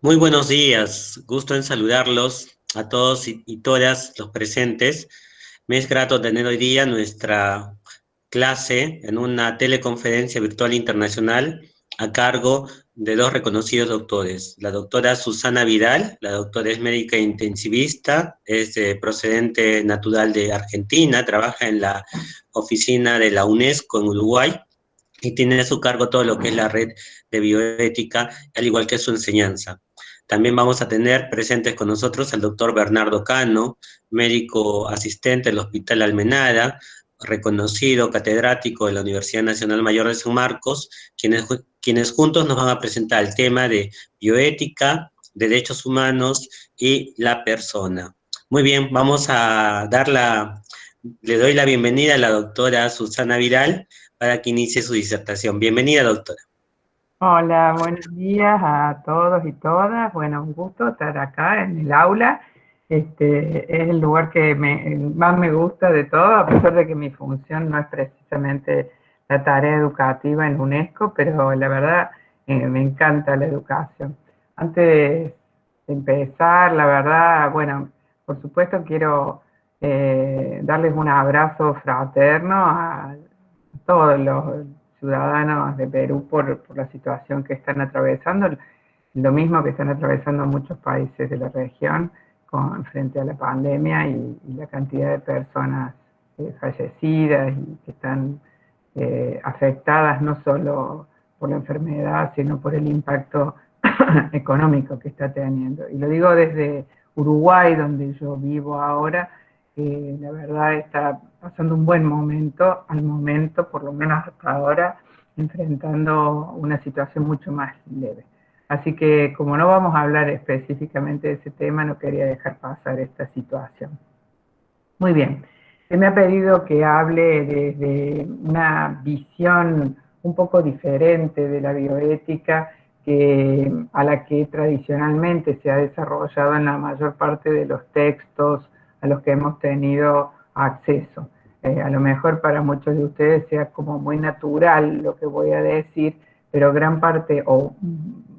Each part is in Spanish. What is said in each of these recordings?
Muy buenos días, gusto en saludarlos a todos y todas los presentes. Me es grato tener hoy día nuestra clase en una teleconferencia virtual internacional a cargo de dos reconocidos doctores. La doctora Susana Vidal, la doctora es médica intensivista, es procedente natural de Argentina, trabaja en la oficina de la UNESCO en Uruguay y tiene a su cargo todo lo que es la red de bioética, al igual que su enseñanza. También vamos a tener presentes con nosotros al doctor Bernardo Cano, médico asistente del Hospital Almenara, reconocido catedrático de la Universidad Nacional Mayor de San Marcos, quienes juntos nos van a presentar el tema de bioética, derechos humanos y la persona. Muy bien, le doy la bienvenida a la doctora Susana Vidal para que inicie su disertación. Bienvenida, doctora. Hola, buenos días a todos y todas. Bueno, un gusto estar acá en el aula. Es el lugar que más me gusta de todo, a pesar de que mi función no es precisamente la tarea educativa en UNESCO, pero la verdad me encanta la educación. Antes de empezar, la verdad, bueno, por supuesto quiero darles un abrazo fraterno a todos los ciudadanos de Perú por la situación que están atravesando, lo mismo que están atravesando muchos países de la región frente a la pandemia y la cantidad de personas fallecidas y que están afectadas no solo por la enfermedad, sino por el impacto económico que está teniendo. Y lo digo desde Uruguay, donde yo vivo ahora, la verdad está pasando un buen momento, al momento, por lo menos hasta ahora, enfrentando una situación mucho más leve. Así que como no vamos a hablar específicamente de ese tema, no quería dejar pasar esta situación. Muy bien, se me ha pedido que hable desde una visión un poco diferente de la bioética a la que tradicionalmente se ha desarrollado en la mayor parte de los textos a los que hemos tenido acceso. A lo mejor para muchos de ustedes sea como muy natural lo que voy a decir, pero gran parte o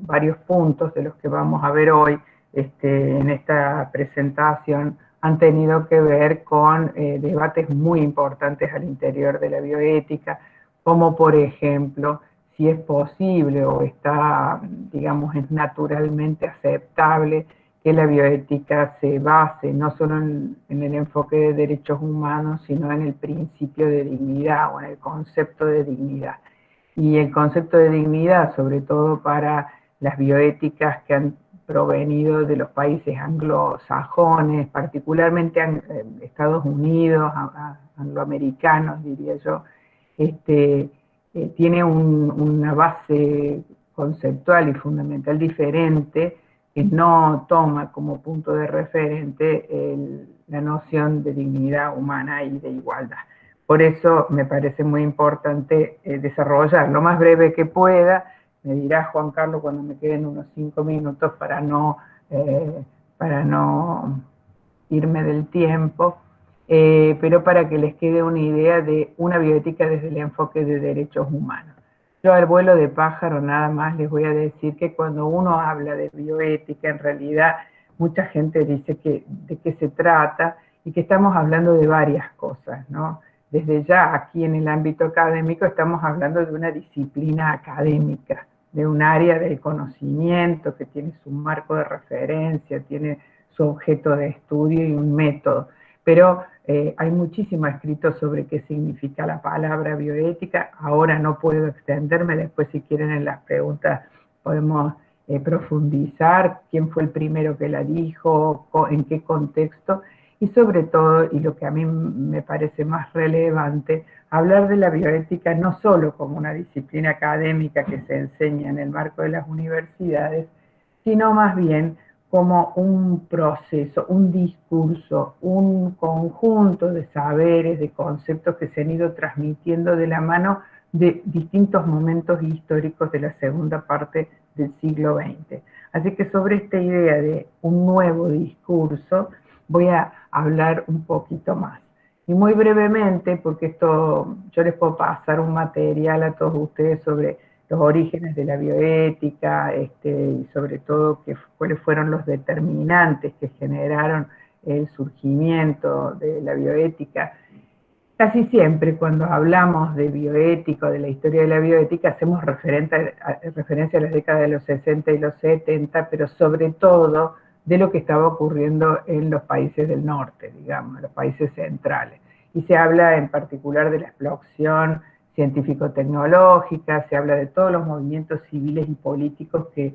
varios puntos de los que vamos a ver hoy en esta presentación han tenido que ver con debates muy importantes al interior de la bioética, como por ejemplo si es posible o está, digamos, es naturalmente aceptable que la bioética se base no solo en el enfoque de derechos humanos, sino en el principio de dignidad o en el concepto de dignidad. Y el concepto de dignidad, sobre todo para las bioéticas que han provenido de los países anglosajones, particularmente Estados Unidos, angloamericanos, diría yo, tiene una base conceptual y fundamental diferente que no toma como punto de referente la noción de dignidad humana y de igualdad. Por eso me parece muy importante desarrollar lo más breve que pueda. Me dirá Juan Carlos cuando me queden unos 5 minutos para no irme del tiempo, pero para que les quede una idea de una bioética desde el enfoque de derechos humanos. Yo al vuelo de pájaro nada más les voy a decir que cuando uno habla de bioética, en realidad mucha gente dice de qué se trata y que estamos hablando de varias cosas, ¿no? Desde ya aquí en el ámbito académico estamos hablando de una disciplina académica, de un área del conocimiento que tiene su marco de referencia, tiene su objeto de estudio y un método. Pero hay muchísimo escrito sobre qué significa la palabra bioética. Ahora no puedo extenderme, después si quieren en las preguntas podemos profundizar quién fue el primero que la dijo, en qué contexto, y sobre todo, y lo que a mí me parece más relevante, hablar de la bioética no solo como una disciplina académica que se enseña en el marco de las universidades, sino más bien como un proceso, un discurso, un conjunto de saberes, de conceptos que se han ido transmitiendo de la mano de distintos momentos históricos de la segunda parte del siglo XX. Así que sobre esta idea de un nuevo discurso voy a hablar un poquito más. Y muy brevemente, porque yo les puedo pasar un material a todos ustedes sobre los orígenes de la bioética, y sobre todo cuáles fueron los determinantes que generaron el surgimiento de la bioética. Casi siempre cuando hablamos de bioética o de la historia de la bioética hacemos referencia a las décadas de los 60 y los 70, pero sobre todo de lo que estaba ocurriendo en los países del norte, digamos, los países centrales. Y se habla en particular de la explosión científico-tecnológica, se habla de todos los movimientos civiles y políticos que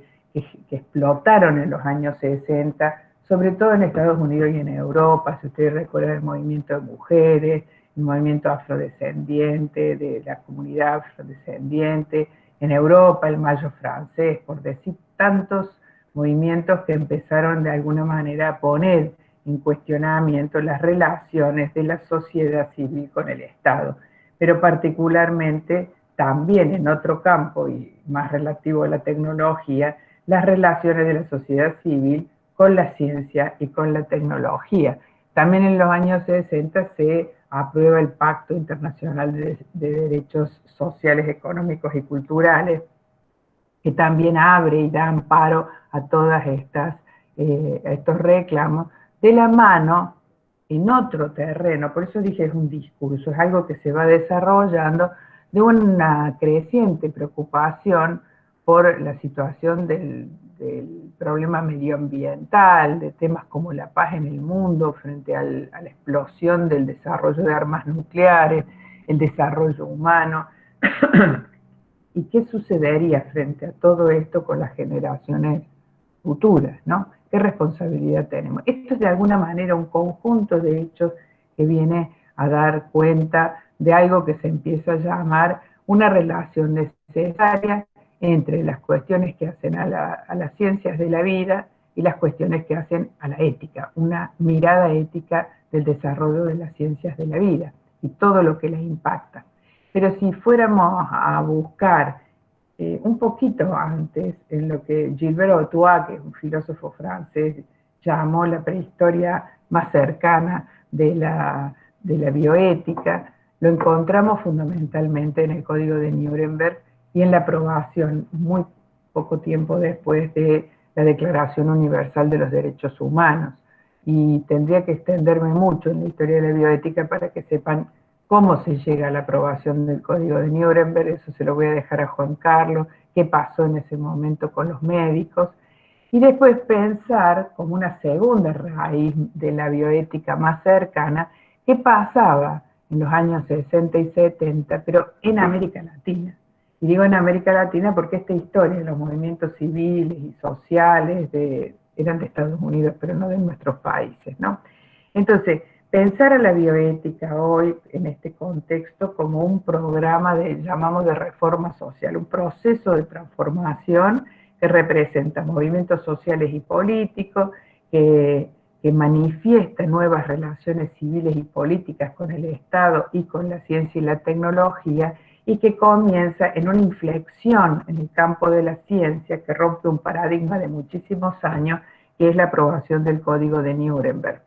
explotaron en los años 60, sobre todo en Estados Unidos y en Europa. Si ustedes recuerdan el movimiento de mujeres, el movimiento afrodescendiente, de la comunidad afrodescendiente, en Europa el Mayo francés, por decir tantos movimientos que empezaron de alguna manera a poner en cuestionamiento las relaciones de la sociedad civil con el Estado, pero particularmente también en otro campo y más relativo a la tecnología, las relaciones de la sociedad civil con la ciencia y con la tecnología. También en los años 60 se aprueba el Pacto Internacional de Derechos Sociales, Económicos y Culturales, que también abre y da amparo a todas estos reclamos, de la mano en otro terreno. Por eso dije, es un discurso, es algo que se va desarrollando, de una creciente preocupación por la situación del problema medioambiental, de temas como la paz en el mundo frente a la explosión del desarrollo de armas nucleares, el desarrollo humano. ¿Y qué sucedería frente a todo esto con las generaciones futuras, ¿no? ¿Qué responsabilidad tenemos? Esto es de alguna manera un conjunto de hechos que viene a dar cuenta de algo que se empieza a llamar una relación necesaria entre las cuestiones que hacen a las ciencias de la vida y las cuestiones que hacen a la ética, una mirada ética del desarrollo de las ciencias de la vida y todo lo que les impacta. Pero si fuéramos a buscar un poquito antes en lo que Gilbert Autuat, que es un filósofo francés, llamó la prehistoria más cercana de la bioética, lo encontramos fundamentalmente en el Código de Nuremberg y en la aprobación muy poco tiempo después de la Declaración Universal de los Derechos Humanos. Y tendría que extenderme mucho en la historia de la bioética para que sepan cómo se llega a la aprobación del Código de Nuremberg. Eso se lo voy a dejar a Juan Carlos, qué pasó en ese momento con los médicos, y después pensar como una segunda raíz de la bioética más cercana, qué pasaba en los años 60 y 70, pero en América Latina. Y digo en América Latina porque esta historia de los movimientos civiles y sociales eran de Estados Unidos, pero no de nuestros países, ¿no? Entonces, pensar a la bioética hoy en este contexto como un programa llamamos de reforma social, un proceso de transformación que representa movimientos sociales y políticos, que manifiesta nuevas relaciones civiles y políticas con el Estado y con la ciencia y la tecnología, y que comienza en una inflexión en el campo de la ciencia que rompe un paradigma de muchísimos años, que es la aprobación del Código de Nuremberg.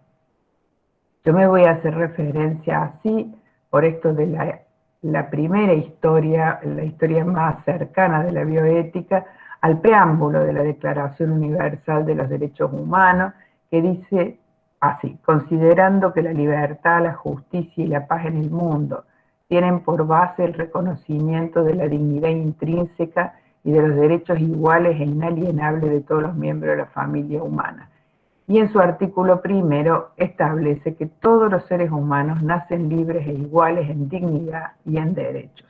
Yo me voy a hacer referencia así, por esto de la primera historia, la historia más cercana de la bioética, al preámbulo de la Declaración Universal de los Derechos Humanos, que dice así: considerando que la libertad, la justicia y la paz en el mundo tienen por base el reconocimiento de la dignidad intrínseca y de los derechos iguales e inalienables de todos los miembros de la familia humana. Y en su artículo primero establece que todos los seres humanos nacen libres e iguales en dignidad y en derechos.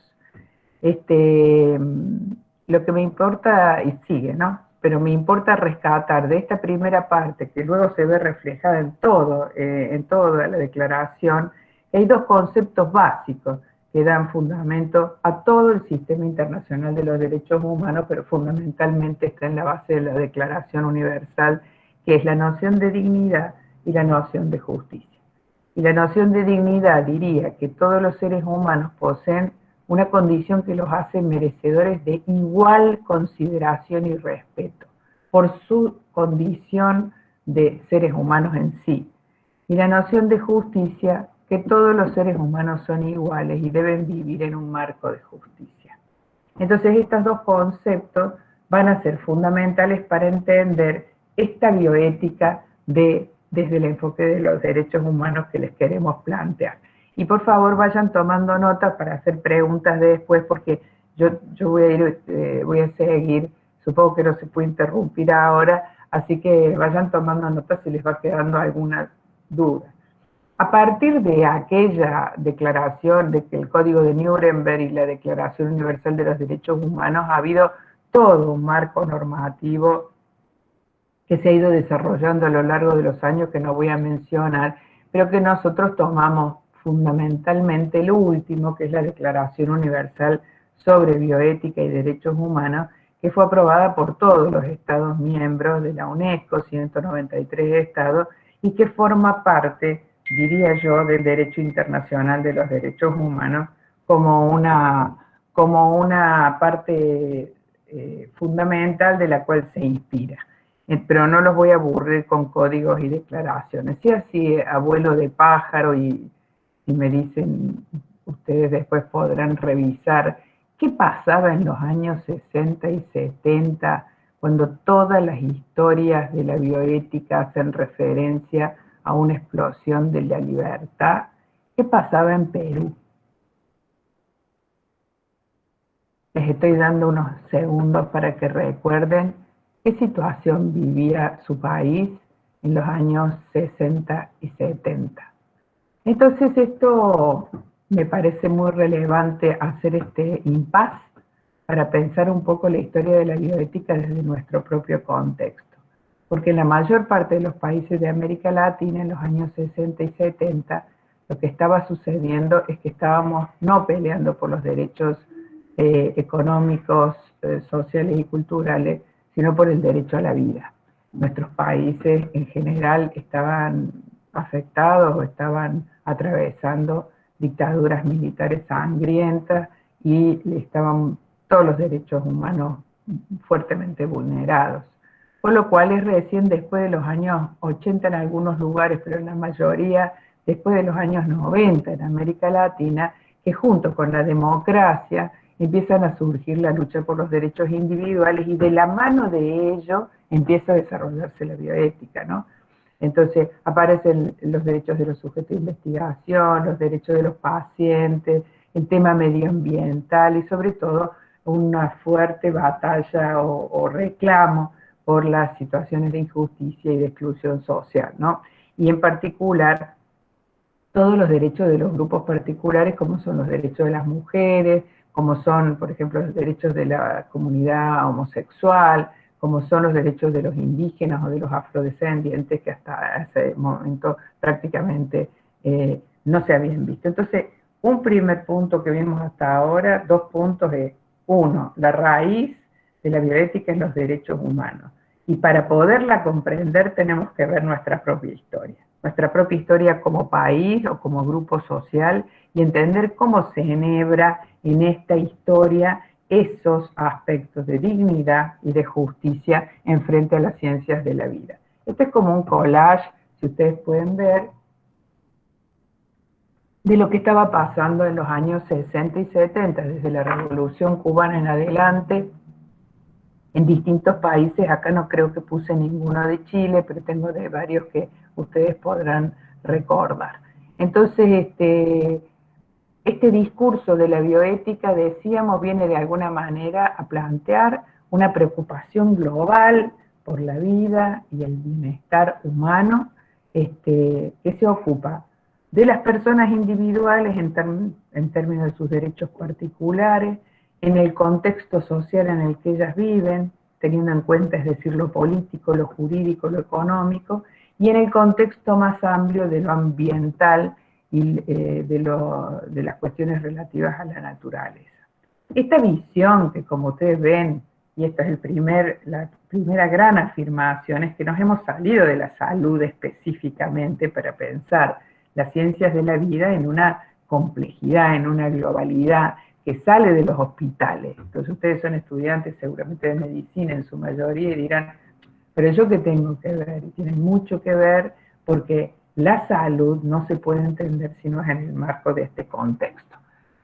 Lo que me importa, y sigue, ¿no? Pero me importa rescatar de esta primera parte, que luego se ve reflejada en toda la declaración, que hay dos conceptos básicos que dan fundamento a todo el sistema internacional de los derechos humanos, pero fundamentalmente está en la base de la Declaración Universal, que es la noción de dignidad y la noción de justicia. Y la noción de dignidad diría que todos los seres humanos poseen una condición que los hace merecedores de igual consideración y respeto por su condición de seres humanos en sí. Y la noción de justicia, que todos los seres humanos son iguales y deben vivir en un marco de justicia. Entonces estos dos conceptos van a ser fundamentales para entender esta bioética desde el enfoque de los derechos humanos que les queremos plantear. Y por favor vayan tomando nota para hacer preguntas después, porque yo voy a seguir, supongo que no se puede interrumpir ahora, así que vayan tomando nota si les va quedando alguna duda. A partir de aquella declaración de que el Código de Nuremberg y la Declaración Universal de los Derechos Humanos ha habido todo un marco normativo que se ha ido desarrollando a lo largo de los años que no voy a mencionar, pero que nosotros tomamos fundamentalmente el último, que es la Declaración Universal sobre Bioética y Derechos Humanos, que fue aprobada por todos los Estados miembros de la UNESCO, 193 estados, y que forma parte, diría yo, del derecho internacional de los derechos humanos como una parte fundamental de la cual se inspira. Pero no los voy a aburrir con códigos y declaraciones. Si así, abuelo de pájaro, y me dicen, ustedes después podrán revisar qué pasaba en los años 60 y 70, cuando todas las historias de la bioética hacen referencia a una explosión de la libertad. ¿Qué pasaba en Perú? Les estoy dando unos segundos para que recuerden qué situación vivía su país en los años 60 y 70. Entonces esto me parece muy relevante hacer este impasse para pensar un poco la historia de la bioética desde nuestro propio contexto. Porque en la mayor parte de los países de América Latina en los años 60 y 70 lo que estaba sucediendo es que estábamos no peleando por los derechos económicos, sociales y culturales, sino por el derecho a la vida. Nuestros países en general estaban afectados o estaban atravesando dictaduras militares sangrientas y estaban todos los derechos humanos fuertemente vulnerados. Por lo cual es recién después de los años 80 en algunos lugares, pero en la mayoría después de los años 90 en América Latina, que junto con la democracia empiezan a surgir la lucha por los derechos individuales y de la mano de ello empieza a desarrollarse la bioética, ¿no? Entonces aparecen los derechos de los sujetos de investigación, los derechos de los pacientes, el tema medioambiental y sobre todo una fuerte batalla o reclamo por las situaciones de injusticia y de exclusión social, ¿no? Y en particular todos los derechos de los grupos particulares, como son los derechos de las mujeres, como son, por ejemplo, los derechos de la comunidad homosexual, como son los derechos de los indígenas o de los afrodescendientes, que hasta ese momento prácticamente no se habían visto. Entonces, un primer punto que vimos hasta ahora, dos puntos es, uno, la raíz de la bioética en los derechos humanos. Y para poderla comprender tenemos que ver nuestra propia historia como país o como grupo social, y entender cómo se enhebra en esta historia esos aspectos de dignidad y de justicia en frente a las ciencias de la vida. Este es como un collage, si ustedes pueden ver, de lo que estaba pasando en los años 60 y 70, desde la Revolución Cubana en adelante, en distintos países. Acá no creo que puse ninguno de Chile, pero tengo de varios que ustedes podrán recordar. Entonces, este discurso de la bioética, decíamos, viene de alguna manera a plantear una preocupación global por la vida y el bienestar humano, que se ocupa de las personas individuales en términos de sus derechos particulares, en el contexto social en el que ellas viven, teniendo en cuenta, es decir, lo político, lo jurídico, lo económico, y en el contexto más amplio de lo ambiental y de las cuestiones relativas a la naturaleza. Esta visión que, como ustedes ven, y esta es la primera gran afirmación, es que nos hemos salido de la salud específicamente para pensar las ciencias de la vida en una complejidad, en una globalidad que sale de los hospitales. Entonces ustedes son estudiantes seguramente de medicina en su mayoría y dirán, pero ¿yo qué tengo que ver? Y tienen mucho que ver, porque la salud no se puede entender si no es en el marco de este contexto.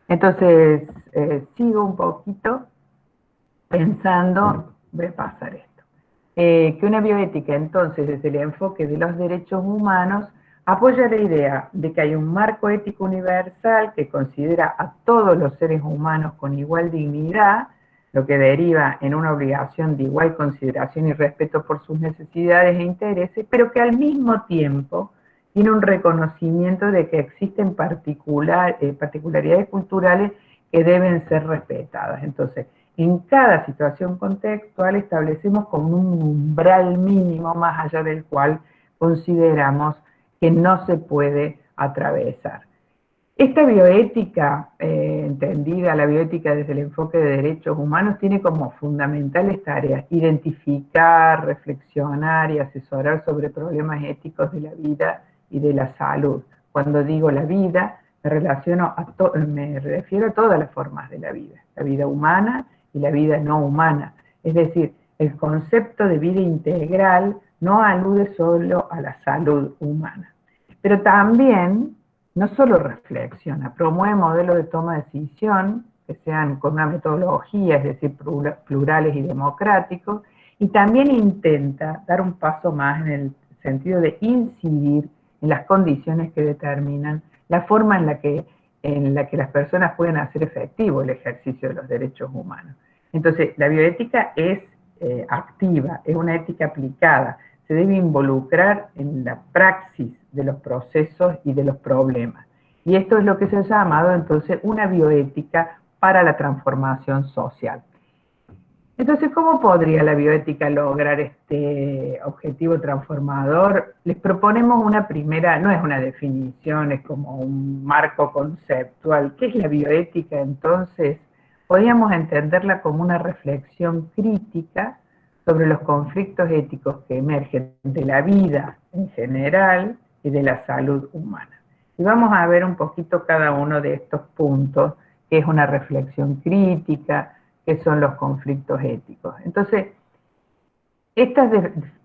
Entonces, sigo un poquito. pensando, voy a pasar esto, que una bioética entonces desde el enfoque de los derechos humanos apoya la idea de que hay un marco ético universal que considera a todos los seres humanos con igual dignidad, lo que deriva en una obligación de igual consideración y respeto por sus necesidades e intereses, pero que al mismo tiempo tiene un reconocimiento de que existen particularidades culturales que deben ser respetadas. Entonces, en cada situación contextual establecemos como un umbral mínimo más allá del cual consideramos que no se puede atravesar. Esta bioética, entendida la bioética desde el enfoque de derechos humanos, tiene como fundamentales tareas identificar, reflexionar y asesorar sobre problemas éticos de la vida y de la salud. Cuando digo la vida, me refiero a todas las formas de la vida humana y la vida no humana. Es decir, el concepto de vida integral no alude solo a la salud humana, pero también no solo reflexiona, promueve modelos de toma de decisión que sean con una metodología, es decir, plurales y democráticos, y también intenta dar un paso más en el sentido de incidir en las condiciones que determinan la forma en la que las personas pueden hacer efectivo el ejercicio de los derechos humanos. Entonces, la bioética es activa, es una ética aplicada, se debe involucrar en la praxis de los procesos y de los problemas. Y esto es lo que se ha llamado entonces una bioética para la transformación social. Entonces, ¿cómo podría la bioética lograr este objetivo transformador? Les proponemos una primera, no es una definición, es como un marco conceptual. ¿Qué es la bioética entonces? Podríamos entenderla como una reflexión crítica sobre los conflictos éticos que emergen de la vida en general y de la salud humana. Y vamos a ver un poquito cada uno de estos puntos, que es una reflexión crítica, que son los conflictos éticos. Entonces, estas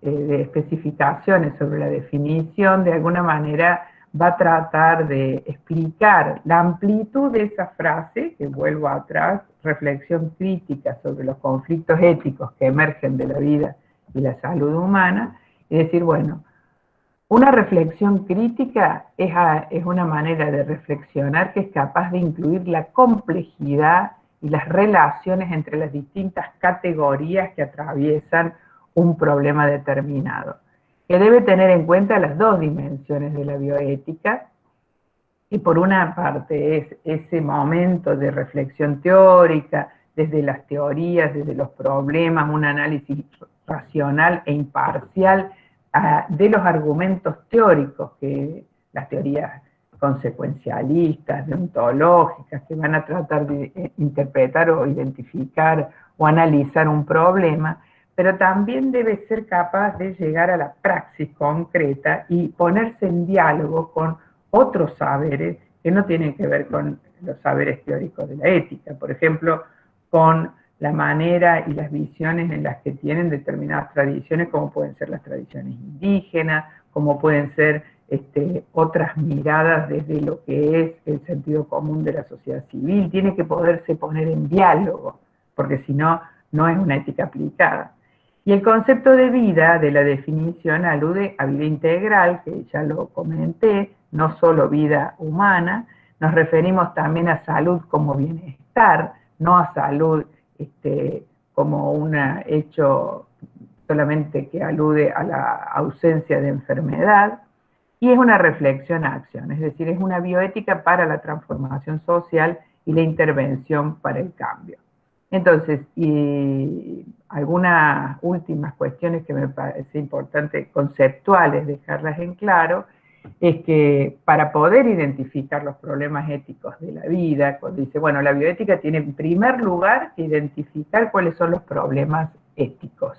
especificaciones sobre la definición, de alguna manera, va a tratar de explicar la amplitud de esa frase, que vuelvo atrás, reflexión crítica sobre los conflictos éticos que emergen de la vida y la salud humana, y decir, bueno, una reflexión crítica es una manera de reflexionar que es capaz de incluir la complejidad y las relaciones entre las distintas categorías que atraviesan un problema determinado, que debe tener en cuenta las dos dimensiones de la bioética, y por una parte es ese momento de reflexión teórica, desde las teorías, desde los problemas, un análisis racional e imparcial de los argumentos teóricos, que las teorías consecuencialistas, deontológicas, que van a tratar de interpretar o identificar o analizar un problema, pero también debe ser capaz de llegar a la praxis concreta y ponerse en diálogo con otros saberes que no tienen que ver con los saberes teóricos de la ética, por ejemplo, con la manera y las visiones en las que tienen determinadas tradiciones, como pueden ser las tradiciones indígenas, como pueden ser otras miradas desde lo que es el sentido común de la sociedad civil. Tiene que poderse poner en diálogo, porque si no, no es una ética aplicada. Y el concepto de vida, de la definición, alude a vida integral, que ya lo comenté, no solo vida humana. Nos referimos también a salud como bienestar, no a salud como un hecho solamente que alude a la ausencia de enfermedad. Y es una reflexión a acción, es decir, es una bioética para la transformación social y la intervención para el cambio. Entonces, y algunas últimas cuestiones que me parece importante, conceptuales, dejarlas en claro, es que para poder identificar los problemas éticos de la vida, cuando dice, bueno, la bioética tiene en primer lugar que identificar cuáles son los problemas éticos.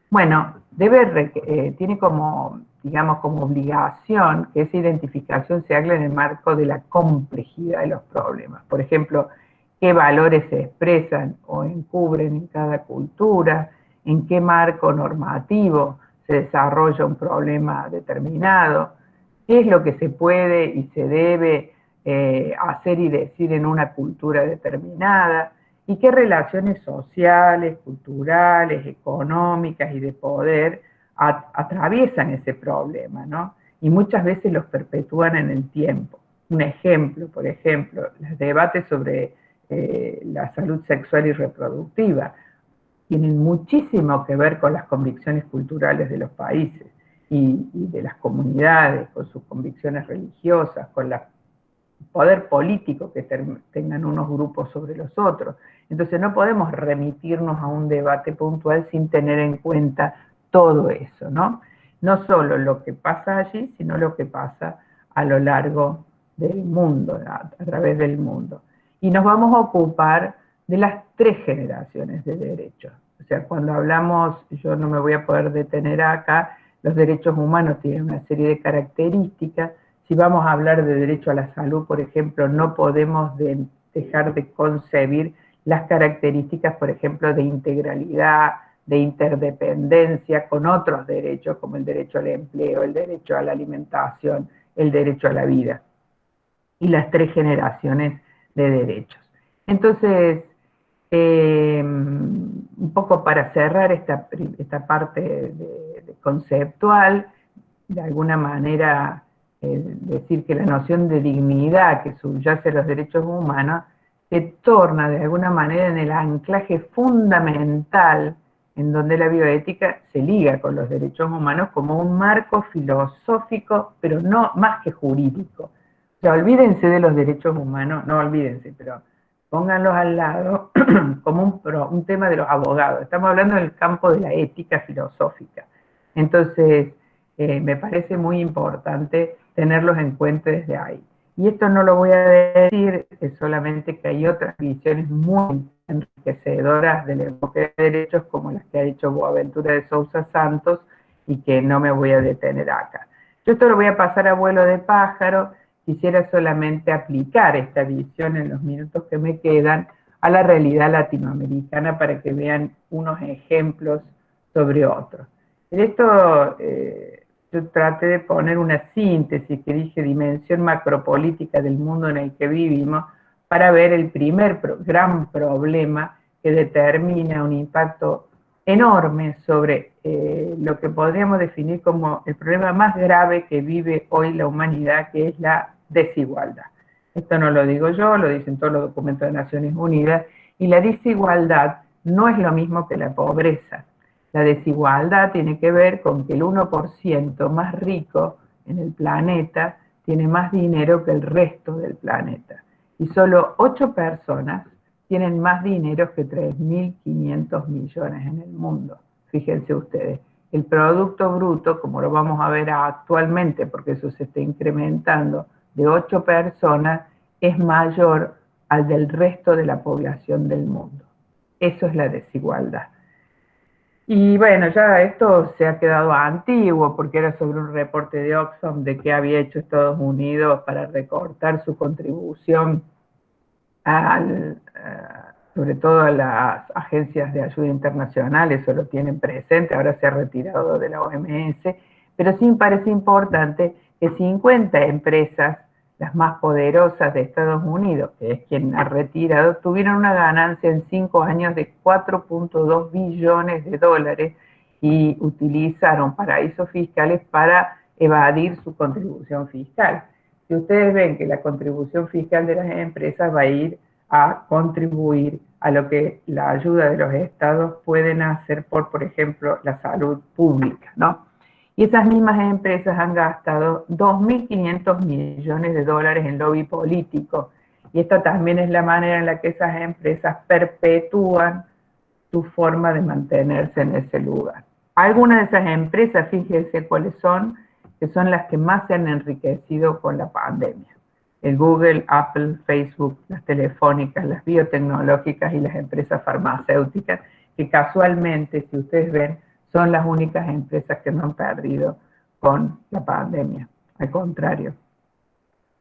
Bueno, tiene como, digamos, como obligación que esa identificación se haga en el marco de la complejidad de los problemas. Por ejemplo, qué valores se expresan o encubren en cada cultura, en qué marco normativo se desarrolla un problema determinado, qué es lo que se puede y se debe hacer y decir en una cultura determinada, y qué relaciones sociales, culturales, económicas y de poder atraviesan ese problema, ¿no? Y muchas veces los perpetúan en el tiempo. Un ejemplo, por ejemplo, los debates sobre la salud sexual y reproductiva tienen muchísimo que ver con las convicciones culturales de los países y de las comunidades, con sus convicciones religiosas, con el poder político que tengan unos grupos sobre los otros. Entonces no podemos remitirnos a un debate puntual sin tener en cuenta todo eso, ¿no? No solo lo que pasa allí, sino lo que pasa a lo largo del mundo, a través del mundo. Y nos vamos a ocupar de las 3 generaciones de derechos. O sea, cuando hablamos, yo no me voy a poder detener acá, los derechos humanos tienen una serie de características. Si vamos a hablar de derecho a la salud, por ejemplo, no podemos dejar de concebir las características, por ejemplo, de integralidad, de interdependencia con otros derechos, como el derecho al empleo, el derecho a la alimentación, el derecho a la vida, y las 3 generaciones de derechos. Entonces, un poco para cerrar esta parte conceptual, de alguna manera decir que la noción de dignidad que subyace a los derechos humanos se torna de alguna manera en el anclaje fundamental en donde la bioética se liga con los derechos humanos como un marco filosófico, pero no más que jurídico. O sea, olvídense de los derechos humanos, no olvídense, pero pónganlos al lado como un tema de los abogados. Estamos hablando del campo de la ética filosófica. Entonces, me parece muy importante tenerlos en cuenta desde ahí. Y esto no lo voy a decir, es solamente que hay otras visiones muy enriquecedoras del enfoque de derechos, como las que ha dicho Boaventura de Sousa Santos, y que no me voy a detener acá. Yo esto lo voy a pasar a vuelo de pájaro. Quisiera solamente aplicar esta visión en los minutos que me quedan a la realidad latinoamericana para que vean unos ejemplos sobre otros. En esto yo traté de poner una síntesis que dije dimensión macropolítica del mundo en el que vivimos para ver el primer gran problema que determina un impacto enorme sobre lo que podríamos definir como el problema más grave que vive hoy la humanidad, que es la desigualdad. Esto no lo digo yo, lo dicen todos los documentos de Naciones Unidas, y la desigualdad no es lo mismo que la pobreza. La desigualdad tiene que ver con que el 1% más rico en el planeta tiene más dinero que el resto del planeta. Y solo 8 personas tienen más dinero que 3.500 millones en el mundo. Fíjense ustedes, el Producto Bruto, como lo vamos a ver actualmente, porque eso se está incrementando, de 8 personas es mayor al del resto de la población del mundo. Eso es la desigualdad. Y bueno, ya esto se ha quedado antiguo, porque era sobre un reporte de Oxfam de qué había hecho Estados Unidos para recortar su contribución sobre todo a las agencias de ayuda internacional. Eso lo tienen presente, ahora se ha retirado de la OMS, pero sí me parece importante que 50 empresas, las más poderosas de Estados Unidos, que es quien ha retirado, tuvieron una ganancia en 5 años de 4.2 billones de dólares y utilizaron paraísos fiscales para evadir su contribución fiscal. Si ustedes ven que la contribución fiscal de las empresas va a ir a contribuir a lo que la ayuda de los estados pueden hacer por ejemplo, la salud pública, ¿no? Y esas mismas empresas han gastado 2.500 millones de dólares en lobby político. Y esta también es la manera en la que esas empresas perpetúan su forma de mantenerse en ese lugar. Algunas de esas empresas, fíjense cuáles son, que son las que más se han enriquecido con la pandemia. El Google, Apple, Facebook, las telefónicas, las biotecnológicas y las empresas farmacéuticas, que casualmente, si ustedes ven, son las únicas empresas que no han perdido con la pandemia, al contrario.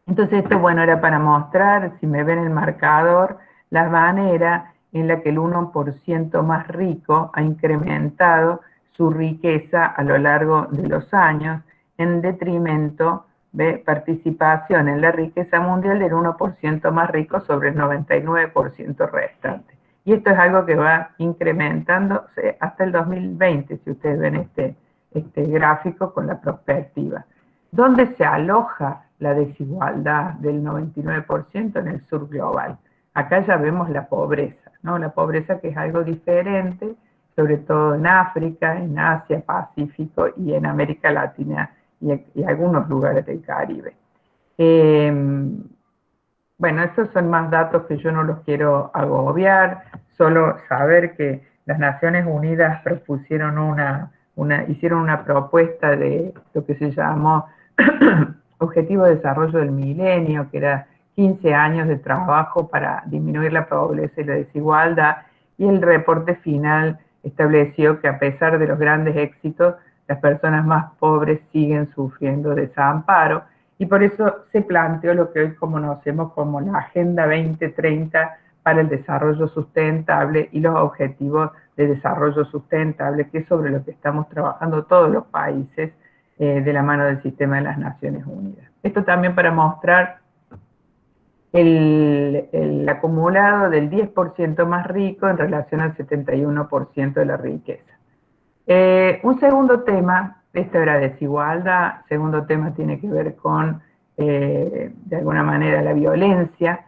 Entonces esto, bueno, era para mostrar, si me ven el marcador, la manera en la que el 1% más rico ha incrementado su riqueza a lo largo de los años, en detrimento de participación en la riqueza mundial del 1% más rico sobre el 99% restante. Y esto es algo que va incrementándose hasta el 2020, si ustedes ven este gráfico con la perspectiva. ¿Dónde se aloja la desigualdad del 99% en el sur global? Acá ya vemos la pobreza, ¿no? La pobreza, que es algo diferente, sobre todo en África, en Asia, Pacífico y en América Latina y algunos lugares del Caribe. Bueno, estos son más datos que yo no los quiero agobiar, solo saber que las Naciones Unidas propusieron hicieron una propuesta de lo que se llamó Objetivo de Desarrollo del Milenio, que era 15 años de trabajo para disminuir la pobreza y la desigualdad, y el reporte final estableció que a pesar de los grandes éxitos, las personas más pobres siguen sufriendo desamparo, y por eso se planteó lo que hoy conocemos como la Agenda 2030 para el desarrollo sustentable y los objetivos de desarrollo sustentable, que es sobre lo que estamos trabajando todos los países de la mano del sistema de las Naciones Unidas. Esto también para mostrar el acumulado del 10% más rico en relación al 71% de la riqueza. Un segundo tema, esto era desigualdad, segundo tema tiene que ver con, de alguna manera, la violencia,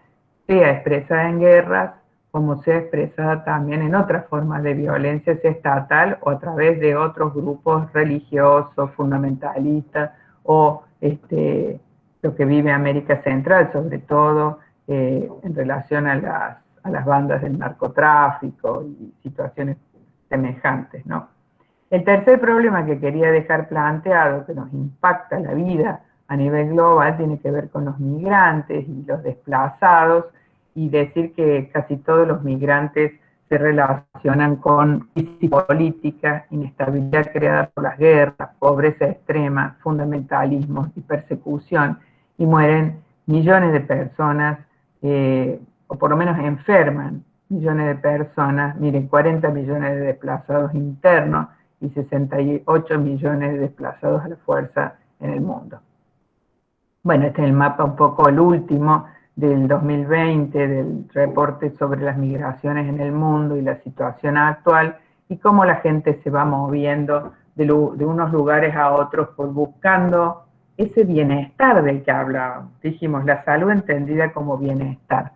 sea expresada en guerras, como sea expresada también en otras formas de violencia, sea estatal o a través de otros grupos religiosos, fundamentalistas, o lo que vive América Central, sobre todo en relación a las bandas del narcotráfico y situaciones semejantes, ¿no? El tercer problema que quería dejar planteado, que nos impacta la vida a nivel global, tiene que ver con los migrantes y los desplazados, y decir que casi todos los migrantes se relacionan con crisis política, inestabilidad creada por las guerras, pobreza extrema, fundamentalismo y persecución, y mueren millones de personas, o por lo menos enferman millones de personas, miren, 40 millones de desplazados internos, y 68 millones de desplazados a la fuerza en el mundo. Bueno, este es el mapa un poco el último del 2020, del reporte sobre las migraciones en el mundo y la situación actual, y cómo la gente se va moviendo de unos lugares a otros por buscando ese bienestar del que hablábamos. Dijimos, la salud entendida como bienestar.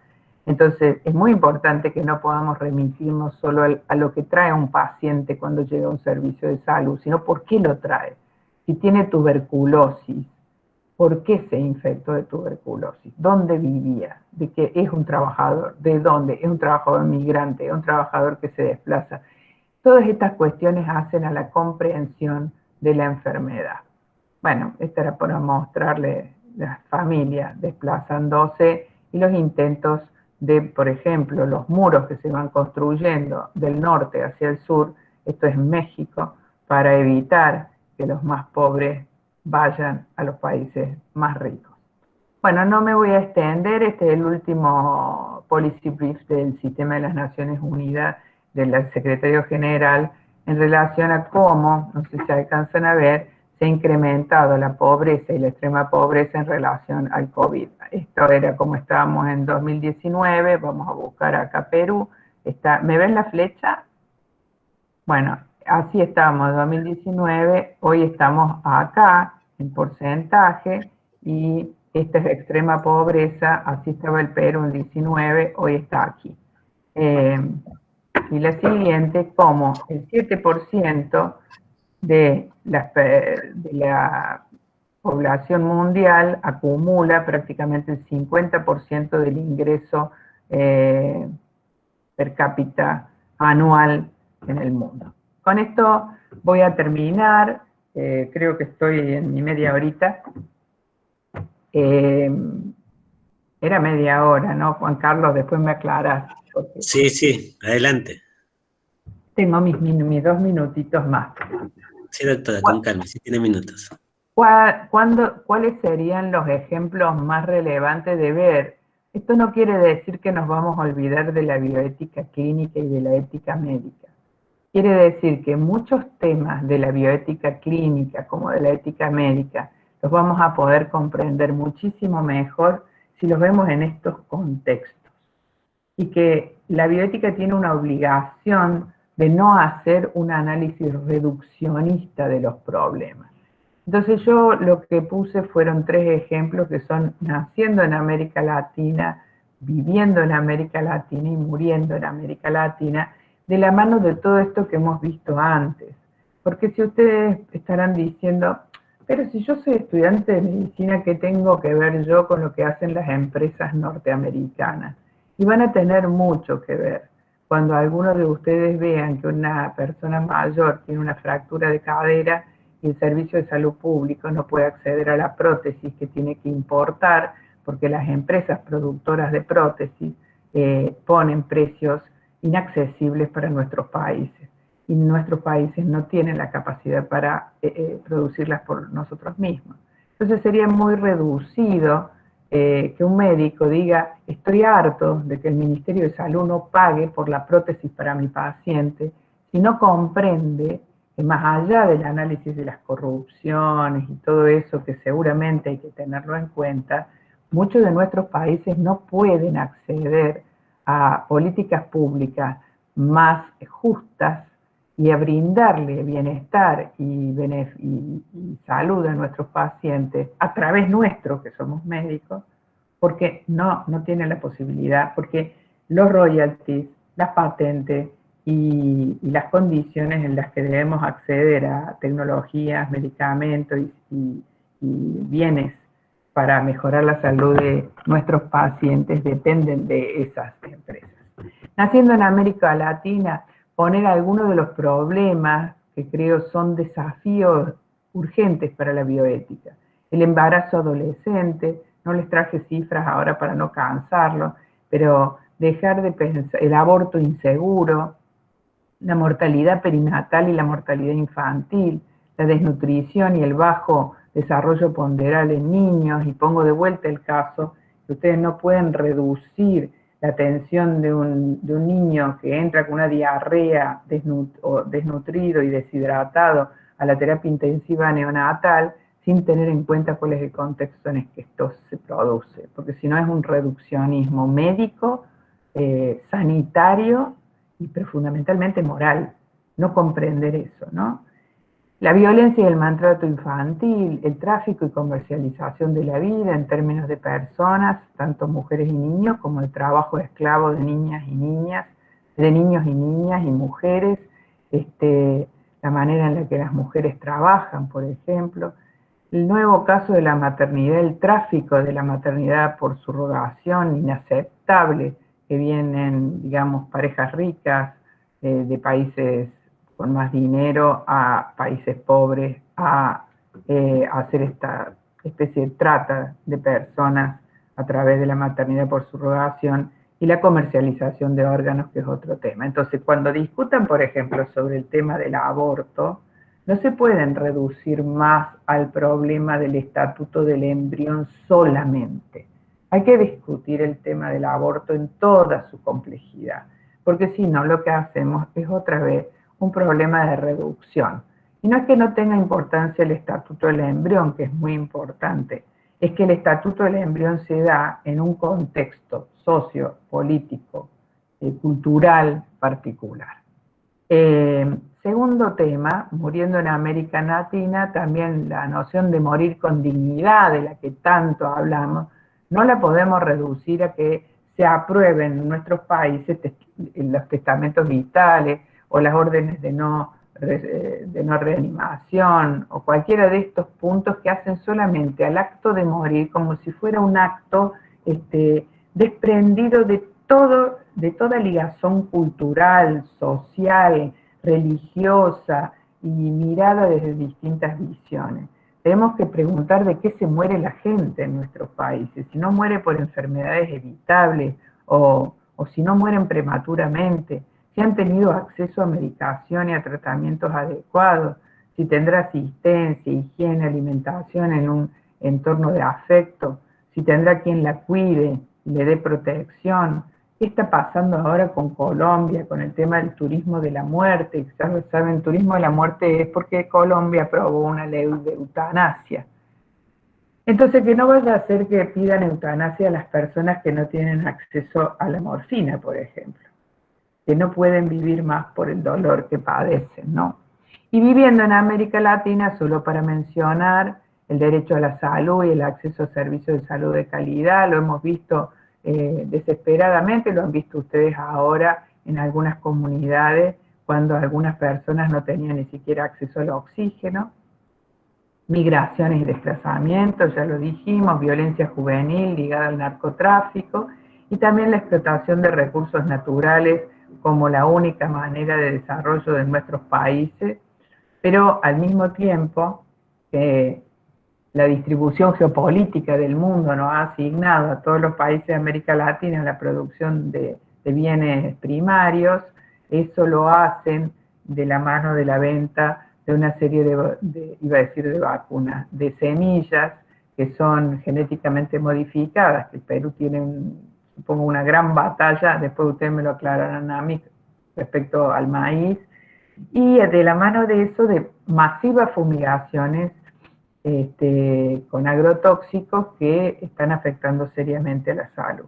Entonces, es muy importante que no podamos remitirnos solo a lo que trae un paciente cuando llega a un servicio de salud, sino por qué lo trae. Si tiene tuberculosis, ¿por qué se infectó de tuberculosis? ¿Dónde vivía? ¿De qué es un trabajador? ¿De dónde? ¿Es un trabajador migrante? ¿Es un trabajador que se desplaza? Todas estas cuestiones hacen a la comprensión de la enfermedad. Bueno, esto era para mostrarle las familias desplazándose y los intentos de, por ejemplo, los muros que se van construyendo del norte hacia el sur, esto es México, para evitar que los más pobres vayan a los países más ricos. Bueno, no me voy a extender, este es el último policy brief del Sistema de las Naciones Unidas, del Secretario General, en relación a cómo, no sé si alcanzan a ver, se ha incrementado la pobreza y la extrema pobreza en relación al COVID. Esto era como estábamos en 2019, vamos a buscar acá Perú. ¿Me ven la flecha? Bueno, así estábamos en 2019, hoy estamos acá en porcentaje, y esta es extrema pobreza, así estaba el Perú en 19, hoy está aquí. Y la siguiente, como el 7% de la población mundial acumula prácticamente el 50% del ingreso per cápita anual en el mundo. Con esto voy a terminar, creo que estoy en mi media horita. Era media hora, ¿no, Juan Carlos? Después me aclarás. Sí, sí, adelante. Tengo mis 2 minutitos más. Sí, doctora, con calma, sí tiene minutos. ¿Cuáles serían los ejemplos más relevantes de ver? Esto no quiere decir que nos vamos a olvidar de la bioética clínica y de la ética médica. Quiere decir que muchos temas de la bioética clínica como de la ética médica los vamos a poder comprender muchísimo mejor si los vemos en estos contextos. y que la bioética tiene una obligación de no hacer un análisis reduccionista de los problemas. Entonces yo lo que puse fueron 3 ejemplos que son naciendo en América Latina, viviendo en América Latina y muriendo en América Latina, de la mano de todo esto que hemos visto antes. Porque si ustedes estarán diciendo, pero si yo soy estudiante de medicina, ¿qué tengo que ver yo con lo que hacen las empresas norteamericanas? Y van a tener mucho que ver. Cuando algunos de ustedes vean que una persona mayor tiene una fractura de cadera y el servicio de salud público no puede acceder a la prótesis que tiene que importar, porque las empresas productoras de prótesis ponen precios inaccesibles para nuestros países. Y nuestros países no tienen la capacidad para producirlas por nosotros mismos. Entonces sería muy reducido que un médico diga, estoy harto de que el Ministerio de Salud no pague por la prótesis para mi paciente, si no comprende que más allá del análisis de las corrupciones y todo eso que seguramente hay que tenerlo en cuenta, muchos de nuestros países no pueden acceder a políticas públicas más justas y a brindarle bienestar y salud a nuestros pacientes a través nuestro, que somos médicos, porque no tienen la posibilidad, porque los royalties, las patentes y las condiciones en las que debemos acceder a tecnologías, medicamentos y bienes para mejorar la salud de nuestros pacientes dependen de esas empresas. Naciendo en América Latina, poner algunos de los problemas que creo son desafíos urgentes para la bioética. El embarazo adolescente, no les traje cifras ahora para no cansarlo, pero dejar de pensar, el aborto inseguro, la mortalidad perinatal y la mortalidad infantil, la desnutrición y el bajo desarrollo ponderal en niños, y pongo de vuelta el caso que ustedes no pueden reducir la atención de un niño que entra con una diarrea desnutrido y deshidratado a la terapia intensiva neonatal sin tener en cuenta cuál es el contexto en el que esto se produce, porque si no es un reduccionismo médico, sanitario, pero fundamentalmente moral, no comprender eso, ¿no? La violencia y el maltrato infantil, el tráfico y comercialización de la vida en términos de personas, tanto mujeres y niños, como el trabajo esclavo de niños y niñas y mujeres, la manera en la que las mujeres trabajan, por ejemplo, el nuevo caso de la maternidad, el tráfico de la maternidad por subrogación inaceptable, que vienen, digamos, parejas ricas de países con más dinero a países pobres a hacer esta especie de trata de personas a través de la maternidad por subrogación y la comercialización de órganos, que es otro tema. Entonces, cuando discutan, por ejemplo, sobre el tema del aborto, no se pueden reducir más al problema del estatuto del embrión solamente. Hay que discutir el tema del aborto en toda su complejidad, porque si no, lo que hacemos es otra vez un problema de reducción. Y no es que no tenga importancia el estatuto del embrión, que es muy importante, es que el estatuto del embrión se da en un contexto socio-político, cultural particular. Segundo tema, muriendo en América Latina, también la noción de morir con dignidad, de la que tanto hablamos, no la podemos reducir a que se aprueben en nuestros países los testamentos vitales o las órdenes de no reanimación o cualquiera de estos puntos que hacen solamente al acto de morir como si fuera un acto desprendido de toda ligazón cultural, social, religiosa y mirada desde distintas visiones. Tenemos que preguntar de qué se muere la gente en nuestros países, si no muere por enfermedades evitables o si no mueren prematuramente, si han tenido acceso a medicación y a tratamientos adecuados, si tendrá asistencia, higiene, alimentación en un entorno de afecto, si tendrá quien la cuide y le dé protección. ¿Qué está pasando ahora con Colombia, con el tema del turismo de la muerte? Saben, turismo de la muerte es porque Colombia aprobó una ley de eutanasia. Entonces, que no vaya a ser que pidan eutanasia a las personas que no tienen acceso a la morfina, por ejemplo, que no pueden vivir más por el dolor que padecen, ¿no? Y viviendo en América Latina, solo para mencionar, el derecho a la salud y el acceso a servicios de salud de calidad, lo hemos visto desesperadamente, lo han visto ustedes ahora en algunas comunidades, cuando algunas personas no tenían ni siquiera acceso al oxígeno. Migraciones y desplazamientos, ya lo dijimos, violencia juvenil ligada al narcotráfico y también la explotación de recursos naturales como la única manera de desarrollo de nuestros países, pero al mismo tiempo que la distribución geopolítica del mundo nos ha asignado a todos los países de América Latina la producción de bienes primarios, eso lo hacen de la mano de la venta de una serie iba a decir de vacunas, de semillas que son genéticamente modificadas, que el Perú tiene, supongo, una gran batalla, después ustedes me lo aclararán a mí respecto al maíz, y de la mano de eso, de masivas fumigaciones con agrotóxicos que están afectando seriamente la salud.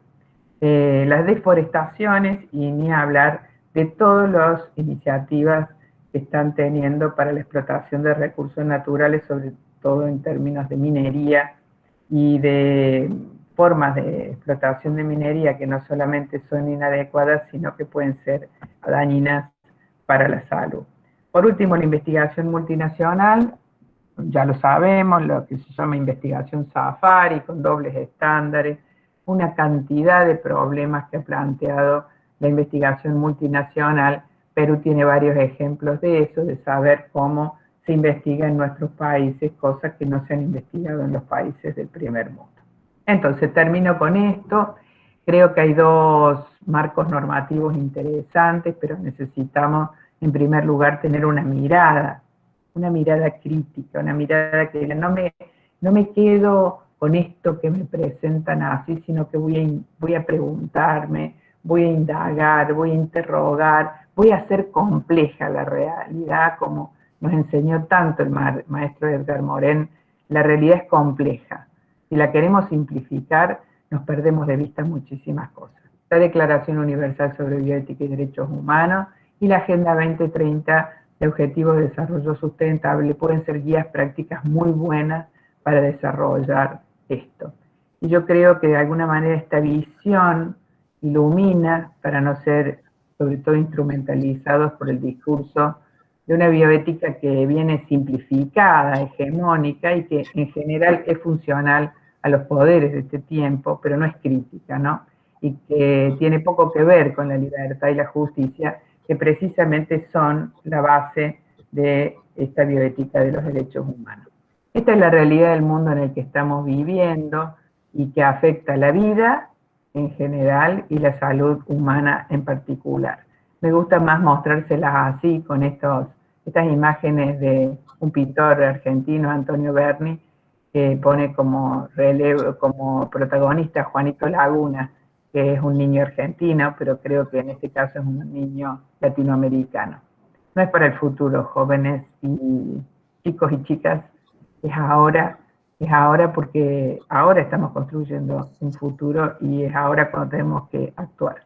Las deforestaciones y ni hablar de todas las iniciativas que están teniendo para la explotación de recursos naturales, sobre todo en términos de minería y de formas de explotación de minería que no solamente son inadecuadas, sino que pueden ser dañinas para la salud. Por último, la investigación multinacional, ya lo sabemos, lo que se llama investigación safari, con dobles estándares, una cantidad de problemas que ha planteado la investigación multinacional. Perú tiene varios ejemplos de eso, de saber cómo se investiga en nuestros países cosas que no se han investigado en los países del primer mundo. Entonces, termino con esto. Creo que hay dos marcos normativos interesantes, pero necesitamos, en primer lugar, tener una mirada crítica, una mirada que no me quedo con esto que me presentan así, sino que voy a preguntarme, voy a indagar, voy a interrogar, voy a hacer compleja la realidad, como nos enseñó tanto el maestro Edgar Morin. La realidad es compleja. Si la queremos simplificar, nos perdemos de vista muchísimas cosas. La Declaración Universal sobre Bioética y Derechos Humanos y la Agenda 2030 de Objetivos de Desarrollo Sustentable pueden ser guías prácticas muy buenas para desarrollar esto. Y yo creo que de alguna manera esta visión ilumina, para no ser sobre todo instrumentalizados por el discurso de una bioética que viene simplificada, hegemónica y que en general es funcional a los poderes de este tiempo, pero no es crítica, ¿no? Y que tiene poco que ver con la libertad y la justicia, que precisamente son la base de esta bioética de los derechos humanos. Esta es la realidad del mundo en el que estamos viviendo y que afecta la vida en general y la salud humana en particular. Me gusta más mostrárselas así, con estas imágenes de un pintor argentino, Antonio Berni, que pone como protagonista a Juanito Laguna, que es un niño argentino, pero creo que en este caso es un niño latinoamericano. No es para el futuro, jóvenes y chicos y chicas, es ahora porque ahora estamos construyendo un futuro y es ahora cuando tenemos que actuar.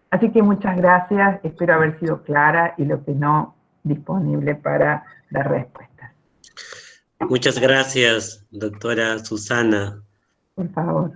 Así que muchas gracias, espero haber sido clara y lo que no, disponible para dar respuestas. Muchas gracias, doctora Susana. Por favor.